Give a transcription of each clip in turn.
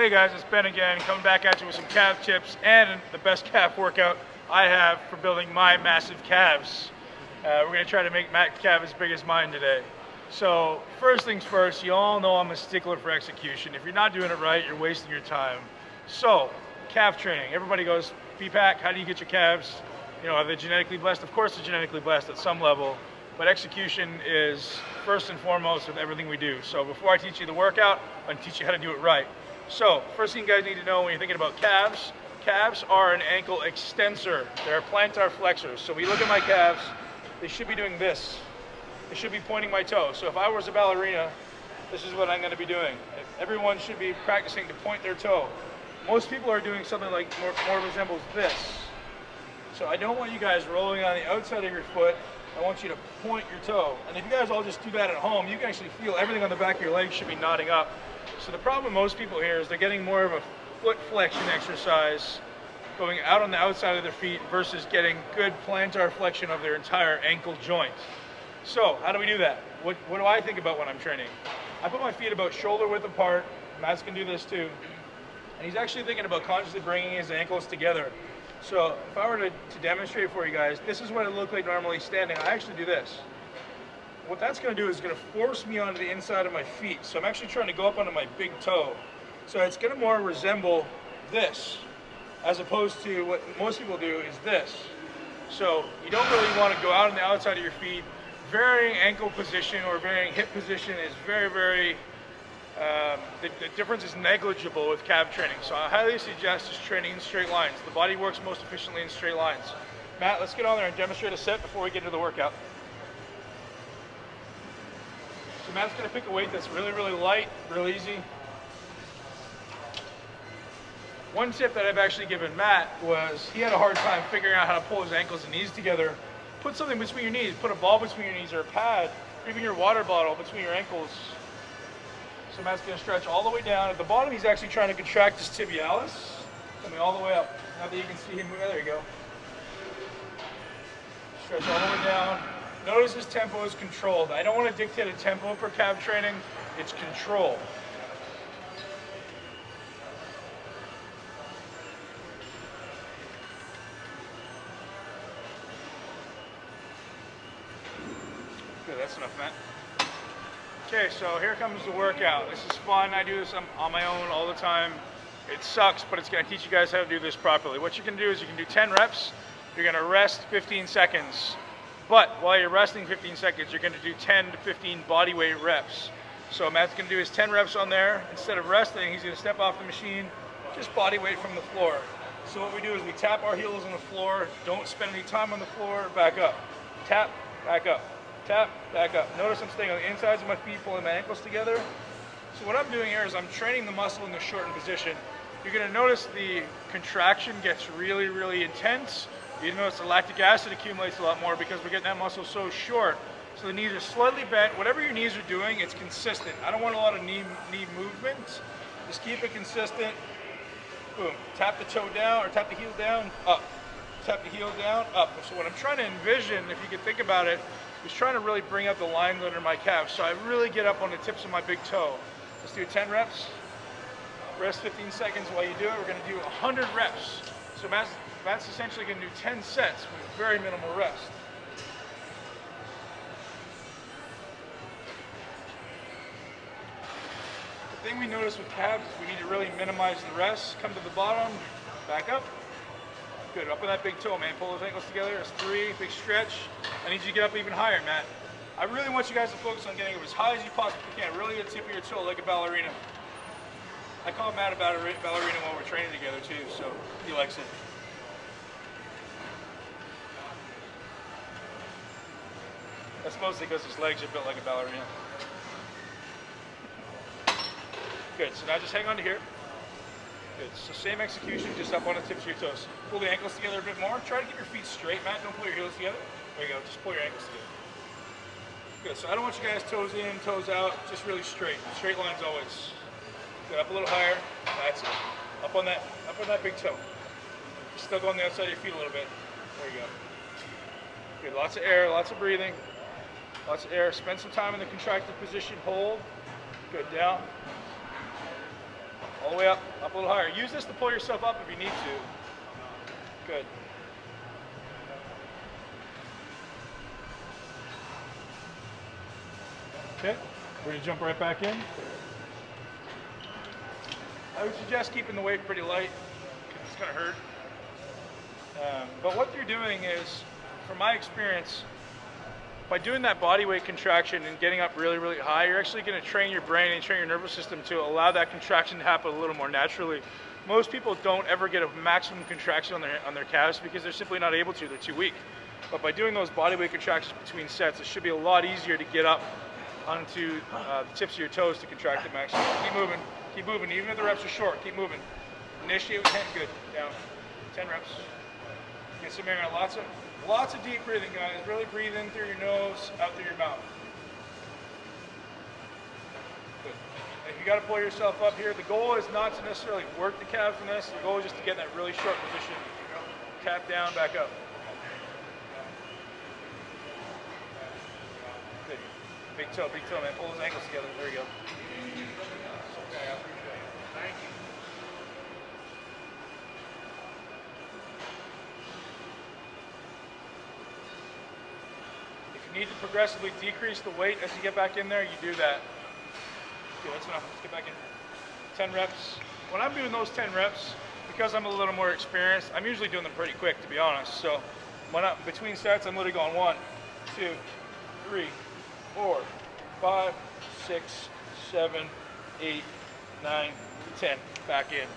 Hey guys, it's Ben again, coming back at you with some calf tips and the best calf workout I have for building my massive calves. We're going to try to make Matt's calf as big as mine today. So first things first, you all know I'm a stickler for execution. If you're not doing it right, you're wasting your time. So calf training, everybody goes, BPAC, how do you get your calves? You know, are they genetically blessed? Of course they're genetically blessed at some level, but execution is first and foremost with everything we do. So before I teach you the workout, I'm going to teach you how to do it right. So first thing you guys need to know when you're thinking about calves, calves are an ankle extensor. They're plantar flexors. So when you look at my calves, they should be doing this. They should be pointing my toe. So if I was a ballerina, this is what I'm going to be doing. Everyone should be practicing to point their toe. Most people are doing something like more resembles this. So I don't want you guys rolling on the outside of your foot. I want you to point your toe. And if you guys all just do that at home, you can actually feel everything on the back of your legs should be nodding up. So the problem with most people here is they're getting more of a foot flexion exercise going out on the outside of their feet versus getting good plantar flexion of their entire ankle joint. So how do we do that? What do I think about when I'm training? I put my feet about shoulder width apart. Matt's can do this too. And he's actually thinking about consciously bringing his ankles together. So if I were to demonstrate for you guys, this is what it looked like normally standing. I actually do this. What that's going to do is going to force me onto the inside of my feet. So I'm actually trying to go up onto my big toe. So it's going to more resemble this, as opposed to what most people do is this. So you don't really want to go out on the outside of your feet. Varying ankle position or varying hip position is the difference is negligible with calf training. So I highly suggest just training in straight lines. The body works most efficiently in straight lines. Matt, let's get on there and demonstrate a set before we get into the workout. So Matt's going to pick a weight that's really, really light, real easy. One tip that I've actually given Matt was he had a hard time figuring out how to pull his ankles and knees together. Put something between your knees, put a ball between your knees or a pad, or even your water bottle between your ankles. So Matt's going to stretch all the way down. At the bottom, he's actually trying to contract his tibialis, coming all the way up. Now that you can see him, there you go. Stretch all the way down. Notice his tempo is controlled. I don't want to dictate a tempo for calf training. It's control. Good, that's enough, Matt. Okay, so here comes the workout. This is fun. I do this on my own all the time. It sucks, but it's going to teach you guys how to do this properly. What you can do is you can do 10 reps. You're going to rest 15 seconds. But while you're resting 15 seconds, you're going to do 10 to 15 body weight reps. So Matt's going to do his 10 reps on there. Instead of resting, he's going to step off the machine, just body weight from the floor. So what we do is we tap our heels on the floor. Don't spend any time on the floor. Back up. Tap, back up. Tap, back up. Notice I'm staying on the insides of my feet, pulling my ankles together. So what I'm doing here is I'm training the muscle in the shortened position. You're going to notice the contraction gets really, really intense. You notice the lactic acid accumulates a lot more because we're getting that muscle so short. So the knees are slightly bent. Whatever your knees are doing, it's consistent. I don't want a lot of knee movement. Just keep it consistent. Boom. Tap the toe down or tap the heel down, up. Tap the heel down, up. So what I'm trying to envision, if you can think about it, is trying to really bring up the lines under my calf. So I really get up on the tips of my big toe. Let's do 10 reps. Rest 15 seconds while you do it. We're going to do 100 reps. So Matt's essentially going to do 10 sets with very minimal rest. The thing we notice with calves is we need to really minimize the rest. Come to the bottom, back up. Good, up on that big toe, man. Pull those ankles together. That's 3, big stretch. I need you to get up even higher, Matt. I really want you guys to focus on getting up as high as you possibly can. Really the tip of your toe like a ballerina. I call Matt a ballerina while we're training together too, so he likes it. That's mostly because his legs are built like a ballerina. Good, so now just hang on to here. Good, so same execution, just up on the tips of your toes. Pull the ankles together a bit more. Try to keep your feet straight, Matt. Don't pull your heels together. There you go, just pull your ankles together. Good, so I don't want you guys toes in, toes out, just really straight. Straight lines always. Good, up a little higher. That's it. Up on that big toe. Still go on the outside of your feet a little bit. There you go. Good, lots of air, lots of breathing. Lots of air. Spend some time in the contracted position. Hold. Good, down. All the way way up a little higher. Use this to pull yourself up if you need to. Good. Okay, we're gonna jump right back in. I would suggest keeping the weight pretty light because it's gonna hurt. But what you're doing is, from my experience, by doing that body weight contraction and getting up really, really high, you're actually going to train your brain and train your nervous system to allow that contraction to happen a little more naturally. Most people don't ever get a maximum contraction on their calves because they're simply not able to. They're too weak. But by doing those body weight contractions between sets, it should be a lot easier to get up onto the tips of your toes to contract the maximum. Keep moving. Even if the reps are short, keep moving. Initiate with 10. Good. Down. 10 reps. Get some air. Lots of deep breathing, guys. Really breathe in through your nose, out through your mouth. Good. If you got to pull yourself up here, the goal is not to necessarily work the calves from this. The goal is just to get in that really short position. Tap down, back up. Good. Big toe, man. Pull those ankles together. There you go. Thank you. Need to progressively decrease the weight as you get back in there, you do that. Okay, that's enough. Let's get back in. 10 reps. When I'm doing those 10 reps, because I'm a little more experienced, I'm usually doing them pretty quick, to be honest. So when I'm between sets, I'm literally going 1, 2, 3, 4, 5, 6, 7, 8, 9, 10. Back in.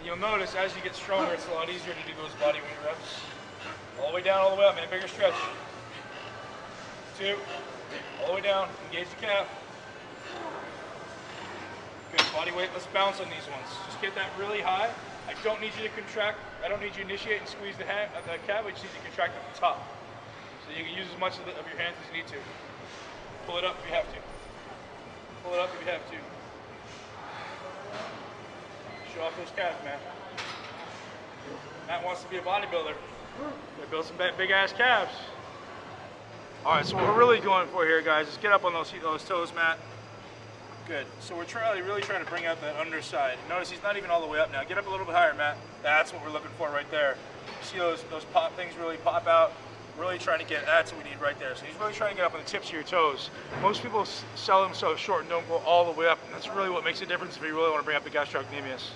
You'll notice as you get stronger, it's a lot easier to do those body weight reps. All the way down, all the way up, man. Bigger stretch. 2. All the way down. Engage the calf. Good. Body weight. Let's bounce on these ones. Just get that really high. I don't need you to contract. I don't need you to initiate and squeeze the calf. I just need you to contract at the top. So you can use as much of your hands as you need to. Pull it up if you have to. Pull it up if you have to. Show off those calves, man. Matt wants to be a bodybuilder. Gotta build some big ass calves. All right, so what we're really going for here, guys, is get up on those toes, Matt. Good. So we're really trying to bring out that underside. Notice he's not even all the way up now. Get up a little bit higher, Matt. That's what we're looking for right there. You see those pop things really pop out. Really trying to get. That's what we need right there. So he's really trying to get up on the tips of your toes. Most people sell them so short and don't go all the way up, and that's really what makes a difference if you really want to bring up the gastrocnemius.